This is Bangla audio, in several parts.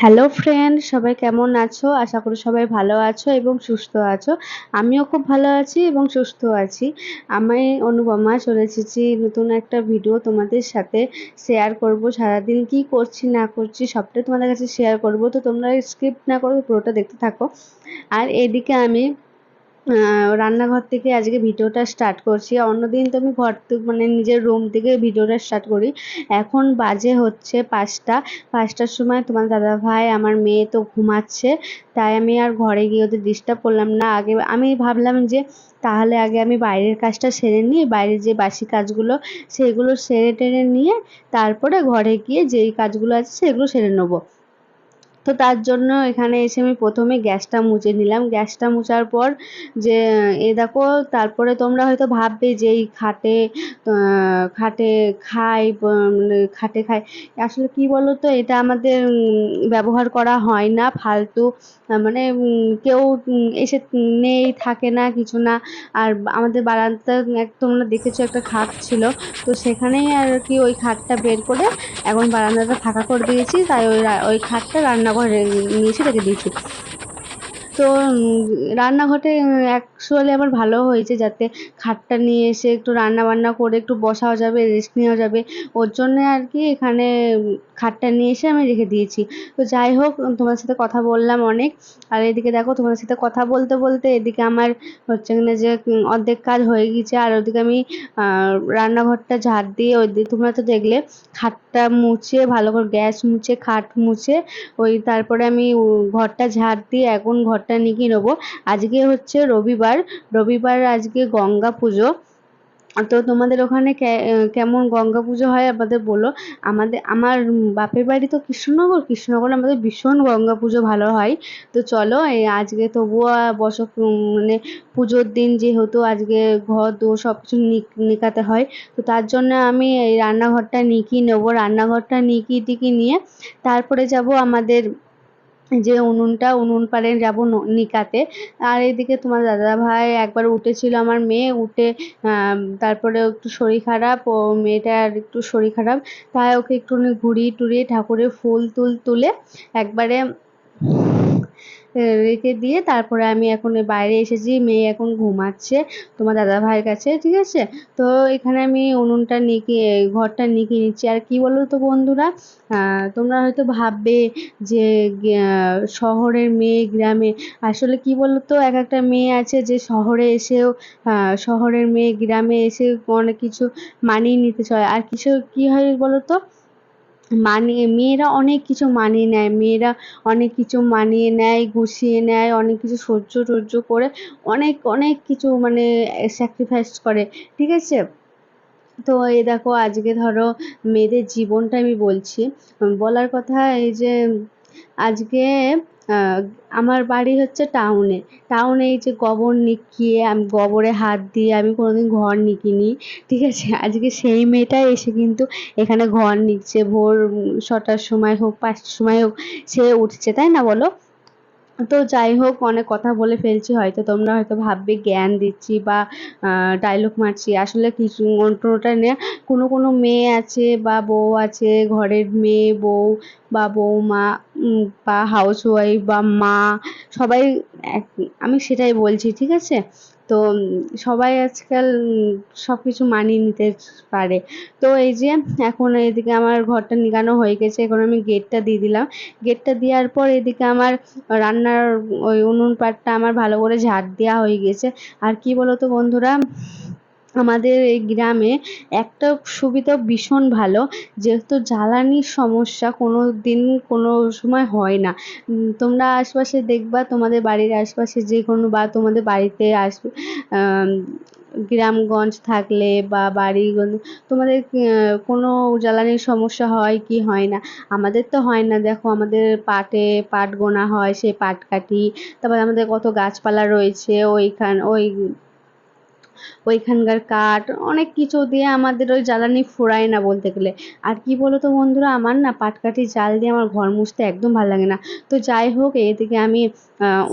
হ্যালো ফ্রেন্ড, সবাই কেমন আছো? আশা করি সবাই ভালো আছো এবং সুস্থ আছো। আমিও খুব ভালো আছি এবং সুস্থ আছি। আমি অনুপমা চলে এসেছি নতুন একটা ভিডিও তোমাদের সাথে শেয়ার করব। সারাদিন কি করছি না করছি সবটাই তোমাদের কাছে শেয়ার করব। তো তোমরা স্কিপ না করে পুরোটা দেখতে থাকো। আর এদিকে আমি রান্নাঘর থেকে আজকে ভিডিওটা স্টার্ট করছি। অন্যদিন তো আমি মানে নিজের রুম থেকে ভিডিওটা স্টার্ট করি। এখন বাজে হচ্ছে 5টা। 5টার সময় তোমার দাদাভাই আমার মেয়ে তো ঘুমাচ্ছে, তাই আমি আর ঘরে গিয়ে ওদের ডিস্টার্ব করলাম না। আগে আমি ভাবলাম যে তাহলে আগে আমি বাইরের কাজটা সেরে নিই, বাইরের যে বাসি কাজগুলো সেগুলো সেরে টেরে নিয়ে তারপরে ঘরে গিয়ে যেই কাজগুলো আছে সেগুলো সেরে নেবো। তো তার জন্য এখানে এসে আমি প্রথমে গ্যাসটা মুছে নিলাম। গ্যাসটা মুছার পর যে দেখো, তারপরে তোমরা হয়তো ভাববে যে এই খাটে খাটে খাই। আসলে কি বলো তো, এটা আমাদের ব্যবহার করা হয় না, ফালতু মানে কেউ এসে নেই, থাকে না, কিছু না। আর আমাদের বারান্দাতে তোমরা দেখেছো একটা খাট ছিল, তো সেখানেই আর কি ওই খাটটা বের করে এখন বারান্দাটা ফাঁকা করে দিয়েছি, তাই ওই খাটটা রান্নাঘরে নিয়ে এসে রেখে দিয়েছি। তো রান্নাঘরটা অ্যাকচুয়ালি আমার ভালো হয়েছে, যাতে খাটটা নিয়ে এসে একটু রান্না বান্না করে একটু বসাও যাবে, রেস্ট নেওয়া যাবে। ওর জন্যে আর কি এখানে খাটটা নিয়ে এসে আমি রেখে দিয়েছি। তো যাই হোক, তোমার সাথে কথা বললাম অনেক। আর এদিকে দেখো, তোমার সাথে কথা বলতে বলতে এদিকে আমার হচ্ছে কিনা যে অর্ধেক কাজ হয়ে গেছে। আর ওদিকে আমি রান্নাঘরটা ঝাড় দিয়ে, ওই তোমরা তো দেখলে খাটটা মুছে ভালো করে, গ্যাস মুছে খাট মুছে ওই তারপরে আমি ঘরটা ঝাড় দিয়ে এখন ঘরটা নিকিয়ে নেবো। আজকে হচ্ছে রবিবার। রবিবার আজকে গঙ্গা পুজো। তো তোমাদের ওখানে কেমন গঙ্গা পুজো হয় আমাদের বলো। আমার বাপের বাড়ি তো কৃষ্ণনগর। কৃষ্ণনগরে আমাদের ভীষণ গঙ্গা পুজো ভালো হয়। তো চলো, এই আজকে তবুও মানে পুজোর দিন যেহেতু আজকে ঘর দোর সব কিছু নিকাতে হয়। তো তার জন্য আমি এই রান্নাঘরটা নিকিয়ে নেবো। রান্নাঘরটা নিকিয়ে টিকিয়ে নিয়ে তারপরে যাব আমাদের যে উনুন পাড়ে যাবো নিকাতে। আর এদিকে তোমার দাদাভাই একবার উঠেছিল, আমার মেয়ে উঠে তারপরে একটু শরীর খারাপ, ও মেয়েটার একটু শরীর খারাপ, তাই ওকে একটুখানি ঘুরিয়ে টুরিয়ে ঠাকুরের ফুল তুলে একবারে রেখে দিয়ে তারপরে আমি এখন বাইরে এসেছি। মেয়ে এখন ঘুমাচ্ছে তোমার দাদাভাইয়ের কাছে, ঠিক আছে। তো এখানে আমি উনুনটা ঘরটা নিকিয়ে নিচ্ছি। আর কি বলো তো বন্ধুরা, তোমরা হয়তো ভাববে যে শহরের মেয়ে গ্রামে, আসলে কি বলো তো, এক একটা মেয়ে আছে যে শহরে এসেও শহরের মেয়ে গ্রামে এসে অনেক কিছু মানিয়ে নিতে চায়। আর কিছু কি হয় বলো তো, মেয়েরা অনেক কিছু মানিয়ে নেয়, মেয়েরা অনেক কিছু মানিয়ে নেয়, গুছিয়ে নেয়, অনেক কিছু সহ্য টহ্য করে অনেক অনেক কিছু মানে স্যাক্রিফাইস করে, ঠিক আছে। তো এই দেখো, আজকে ধরো মেয়েদের জীবনটা আমি বলছি। বলার কথা এই যে আজকে আহ, আমার বাড়ি হচ্ছে টাউনে। টাউনে এই যে গোবর নিকিয়ে, আমি গোবরে হাত দিয়ে আমি কোনোদিন ঘর নিকিনি, ঠিক আছে। আজকে সেই মেয়েটাই এসে কিন্তু এখানে ঘর নিচ্ছে। ভোর 6টার সময় হোক, 5টার সময় হোক, সে উঠছে, তাই না বলো। তো যাই হোক, অনেক কথা বলে ফেলছি, হয়তো তোমরা হয়তো ভাববে জ্ঞান দিচ্ছি বা ডায়লগ মারছি। আসলে কিছু কোনোটা নিয়ে কোনো মেয়ে আছে বা বউ আছে, ঘরের মেয়ে বউ বা বৌমা বা হাউসওয়াইফ বা মা, সবাই আমি সেটাই বলছি, ঠিক আছে। তো সবাই আজকাল সব কিছু মানিয়ে নিতে পারে। তো এই যে এখন এদিকে আমার ঘরটা নিগানো হয়ে গেছে, এখন আমি গেটটা দিয়ে দিলাম। গেটটা দেওয়ার পর এদিকে আমার রান্নার ওই উনুন পাড়টা আমার ভালো করে ঝাড় দেওয়া হয়ে গেছে। আর কি বলতো বন্ধুরা, আমাদের এই গ্রামে একটা সুবিধা ভীষণ ভালো, যেহেতু জ্বালানির সমস্যা কোনো দিন কোনো সময় হয় না। তোমরা আশপাশে দেখবা, তোমাদের বাড়ির আশপাশে যে কোনো বা তোমাদের বাড়িতে আসবে গ্রামগঞ্জ থাকলে বা বাড়ি তোমাদের কোনো জ্বালানির সমস্যা হয় কি হয় না। আমাদের তো হয় না। দেখো, আমাদের পাট গোনা হয়, সেই পাট কাটি। তারপর আমাদের কত গাছপালা রয়েছে ওই ওইখানকার কাঠ অনেক কিছু দিয়ে আমাদের ওই জ্বালানি ফুরায় না বলতে গেলে। আর কি বলো তো বন্ধুরা, আমার না পাটকাঠি জাল দিয়ে আমার ঘর মুছতে একদম ভালো লাগে না। তো যাই হোক, এদিকে আমি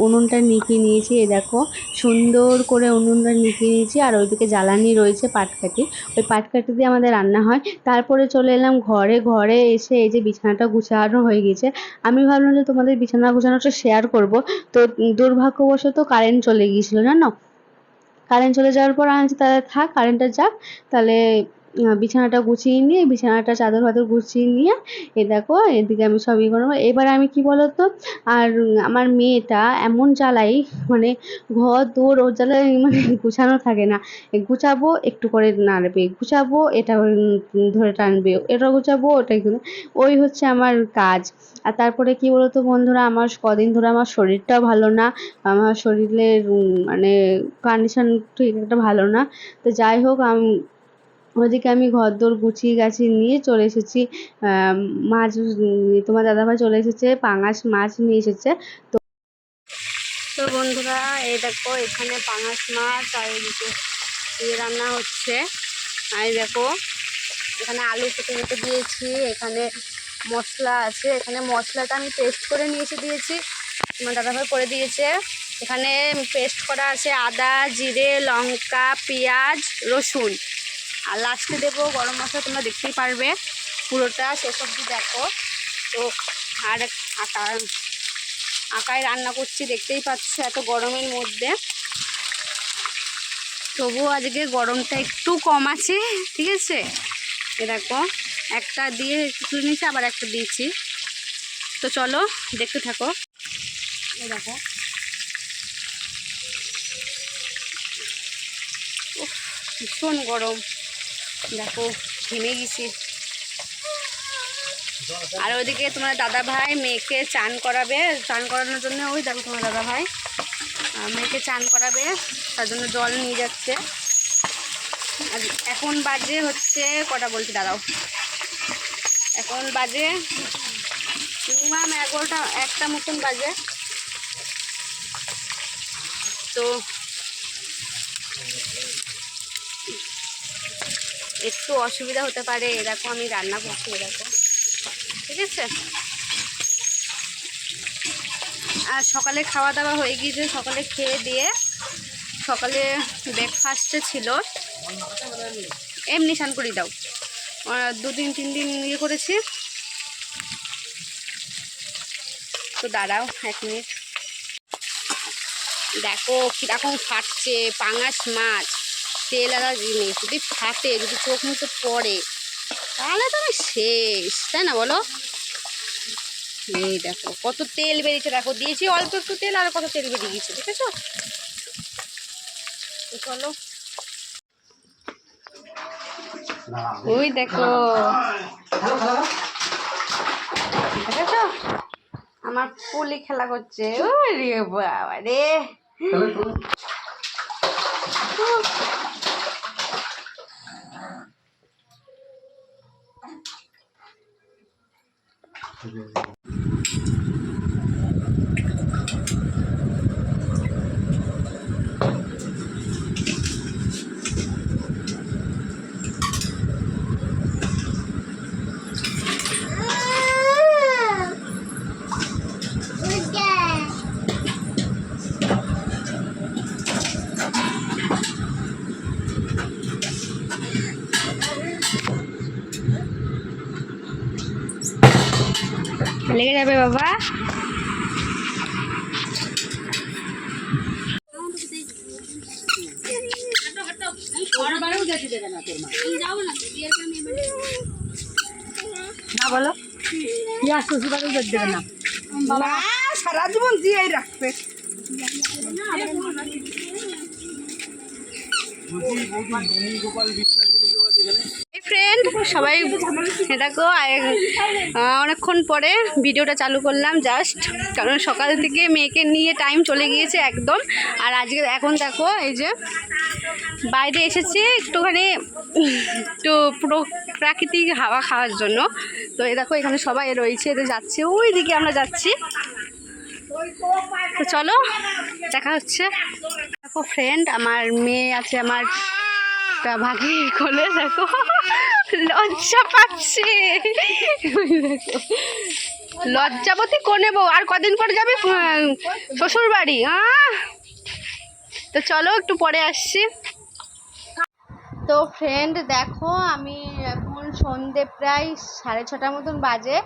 উনুনটা নিভিয়ে নিয়েছি। এই দেখো সুন্দর করে উনুনটা নিভিয়ে নিয়েছি, আর ওইদিকে জ্বালানি রয়েছে পাটকাঠি, ওই পাটকাঠি দিয়ে আমাদের রান্না হয়। তারপরে চলে এলাম ঘরে। ঘরে এসে এই যে বিছানাটা গুছানো হয়ে গেছে। আমি ভাবলাম যে তোমাদের বিছানা গোছানোটা শেয়ার করব। তো দুর্ভাগ্যবশত কারেন্ট চলে গিয়েছিল জানো। কারেন্ট চলে যাওয়ার পর আমি বলছি তাহলে থাক, কারেন্টটা যাক, তাহলে বিছানাটা গুছিয়ে নিয়ে, বিছানাটা চাদর ফাদর গুছিয়ে নিয়ে এ দেখো এদিকে আমি সব ইয়ে করবো। এবার আমি কি বলতো, আর আমার মেয়েটা এমন জ্বালাই, মানে ঘর দৌড় ওর জ্বালায় মানে গুছানো থাকে না। গুছাবো একটু করে নাড়বে, গুছাবো এটা ধরে টানবে, এটা গুছাবো ওটা, ওই হচ্ছে আমার কাজ। আর তারপরে কি বলতো বন্ধুরা, আমার কদিন ধরে আমার শরীরটাও ভালো না, আমার শরীরের মানে কন্ডিশন ঠিক একটা ভালো না। তো যাই হোক, ওদিকে আমি ঘরদোর গুছিয়ে গাছিয়ে নিয়ে চলে এসেছি। মাছ, তোমার দাদাভাই চলে এসেছে, পাঙাশ মাছ নিয়ে এসেছে। তো বন্ধুরা এই দেখো এখানে পাঙাশ মাছ, আর এদিকে রান্না হচ্ছে। আর দেখো এখানে আলু কেটে কেটে দিয়েছি, এখানে মশলা আছে, এখানে মশলাটা আমি পেস্ট করে নিয়ে এসে দিয়েছি, আমার দাদাভাই করে দিয়েছে। এখানে পেস্ট করা আছে আদা, জিরে, লঙ্কা, পেঁয়াজ, রসুন, আর লাস্টে দেবো গরম মশলা। তোমরা দেখতেই পারবে পুরোটা শেষ অবধি দেখো। তো আর আঁকায় রান্না করছি, দেখতেই পাচ্ছ এত গরমের মধ্যে, তবুও আজকে গরমটা একটু কম আছে, ঠিক আছে। এ দেখো একটা দিয়ে তুলে নিয়েছি, আবার একটা দিয়েছি। তো চলো দেখতে থাকো। এ দেখো ভীষণ গরম, দেখো ঘেমে গেছি। আর ওইদিকে তোমার দাদা ভাই মেয়েকে চান করাবে, চান করানোর জন্য ওই দেখো তোমার দাদা ভাই মেয়েকে চান করাবে, তার জন্য জল নিয়ে যাচ্ছে। আর এখন বাজে হচ্ছে কটা বলছি দাঁড়াও, এখন বাজে মিনিমাম 11টা 1টা মতন বাজে। তো একটু অসুবিধা হতে পারে, দেখো আমি রান্না করছি, দেখো ঠিক আছে। আর সকালে খাওয়া দাওয়া হয়ে গিয়েছে, সকালে খেয়ে দিয়ে সকালে ব্রেকফাস্টে ছিল এমনি স্নান করে দাও, 2-3 দিন ইয়ে করেছি। তো দাঁড়াও 1 মিনিট, দেখো কীরকম ফাটছে পাঙাশ মাছ, তেল আলা জিনিস যদি ফাটে, যদি চোখ মুখে পড়ে তাহলে তো আমি শেষ, তাই না বলো। এই দেখো কত তেল বেরিয়েছে, দেখো দিয়েছি অল্প একটু তেল, আর কত তেল বেরিয়ে গেছে, ঠিক আছে। তো চলো, ওই দেখো দেখেছো আমার পুলি খেলা করছে, ওরে বাবা রে। লেগে যাবে বাবা। না বলো কি আর শ্বশুরবাড়িও যেতে দেবে না, সারা জীবন দিয়েই রাখবে। ফ্রেন্ড সবাই দেখো অনেকক্ষণ পরে ভিডিওটা চালু করলাম জাস্ট, কারণ সকাল থেকে মেয়েকে নিয়ে টাইম চলে গিয়েছে একদম। আর আজকে এখন দেখো এই যে বাইরে এসেছি একটুখানি, একটু পুরো প্রাকৃতিক হাওয়া খাওয়ার জন্য। তো এই দেখো এখানে সবাই রয়েছে, এদের যাচ্ছে, ওই দিকে আমরা যাচ্ছি, তো চলো দেখা হচ্ছে। দেখো ফ্রেন্ড, আমার মেয়ে আছে, আমার ভাগি কোলে, দেখো লজ্জা পাচ্ছে। দেখো লজ্জাবতী কোনে বউ, আর কদিন পরে যাবে শ্বশুর বাড়ি। তো চলো একটু পরে আসছি। তো ফ্রেন্ড দেখো, আমি এখন সন্ধে প্রায় 6:30 মতন বাজে।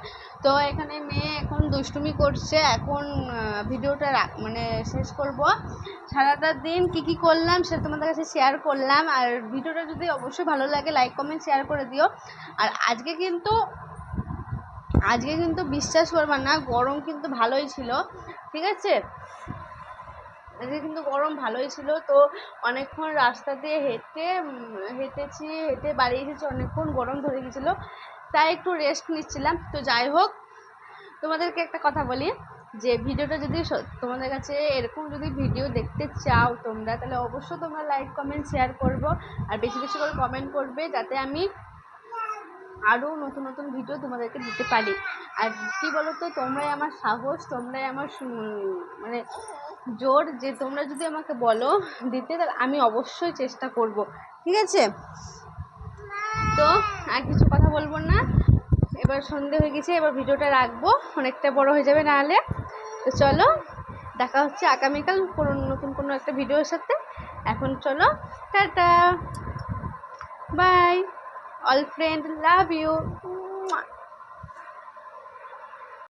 তো এখানে মেয়ে এখন দুষ্টুমি করছে। এখন ভিডিওটা মানে শেষ করব। সারাটা দিন কি করলাম সেটা তোমাদের কাছে শেয়ার করলাম। আর ভিডিওটা যদি অবশ্যই ভালো লাগে লাইক কমেন্ট শেয়ার করে দিও। আর আজকে কিন্তু বিশ্বাস করবা না, গরম কিন্তু ভালোই ছিল, ঠিক আছে। আজকে কিন্তু গরম ভালোই ছিল। তো অনেকক্ষণ রাস্তা দিয়ে হেঁটে বাড়ি এসেছি, অনেকক্ষণ গরম ধরে গেছিলো, তাই একটু রেস্ট নিচ্ছিলাম। তো যাই হোক, তোমাদেরকে একটা কথা বলি, যে ভিডিওটা যদি তোমাদের কাছে এরকম যদি ভিডিও দেখতে চাও তোমরা, তাহলে অবশ্যই তোমরা লাইক কমেন্ট শেয়ার করবো, আর বেশি বেশি করে কমেন্ট করবে, যাতে আমি আরও নতুন নতুন ভিডিও তোমাদেরকে দিতে পারি। আর কি বলো তো, তোমরাই আমার সাহস, তোমরাই আমার মানে জোর, যে তোমরা যদি আমাকে বলো দিতে, তাহলে আমি অবশ্যই চেষ্টা করব, ঠিক আছে। তো আর কিছু কথা বলবো না, এবার সন্ধে হয়ে গেছে, এবার ভিডিওটা রাখবো, অনেকটা বড় হয়ে যাবে নাহলে। তো চলো দেখা হচ্ছে আগামীকাল নতুন কোনো একটা ভিডিওর সাথে। এখন চলো, tata, bye all friend, love you.